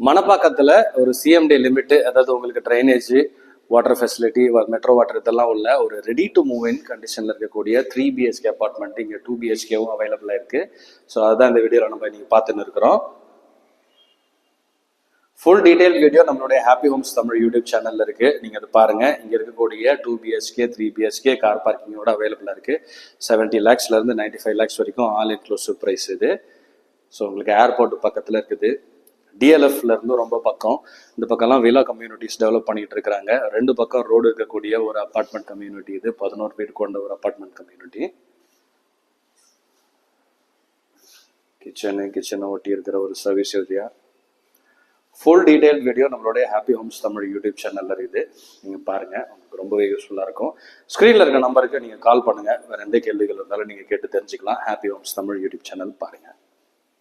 மணப்பாக்கத்தில் ஒரு CMD limit, அதாவது உங்களுக்கு drainage, water facility, metro water இதெல்லாம் உள்ள ஒரு ரெடி டு மூவ் இன் கண்டிஷனில் இருக்கக்கூடிய 3 BHK அப்பார்ட்மெண்ட் இங்கே 2 BHKவும் அவைலபிளாக இருக்குது. ஸோ அதுதான் இந்த வீடியோவில் நம்ம இன்றைக்கி பார்த்துன்னு இருக்கிறோம். ஃபுல் டீடைல் வீடியோ நம்மளுடைய ஹாப்பி ஹோம்ஸ் தமிழ் யூடியூப் சேனலில் இருக்குது. நீங்கள் அது பாருங்கள். இங்கே இருக்கக்கூடிய 2 BHK 3 BHK கார் பார்க்கிங்கோட அவைலபிளாக இருக்குது. 70 lakhsலேருந்து 95 lakhs வரைக்கும் ஆல் இன்க்ளூசிவ் ப்ரைஸ் இது. ஸோ உங்களுக்கு ஏர்போர்ட் பக்கத்தில் இருக்குது. டிஎல்எஃப்ல இருந்து ரொம்ப பக்கம். இந்த பக்கம்லாம் வில்லா கம்யூனிட்டிஸ் டெவலப் பண்ணிட்டு இருக்கிறாங்க. 2 பக்கம் ரோடு இருக்கக்கூடிய ஒரு அப்பார்ட்மெண்ட் கம்யூனிட்டி இது. 11 வீடு கொண்ட ஒரு அப்பார்ட்மெண்ட் கம்யூனிட்டி. கிச்சனை ஒட்டி இருக்கிற ஒரு service area. Full detail video நம்மளுடைய ஹாப்பி ஹோம்ஸ் தமிழ் யூடியூப் சேனல்ல இருக்குது. நீங்கள் பாருங்கள், உங்களுக்கு ரொம்பவே யூஸ்ஃபுல்லாக இருக்கும். ஸ்க்ரீனில் இருக்க நம்பருக்கு நீங்கள் கால் பண்ணுங்கள். வேறு எந்த கேள்விகள் இருந்தாலும் நீங்கள் கேட்டு தெரிஞ்சுக்கலாம். Happy Homes Tamil YouTube channel பாருங்கள்.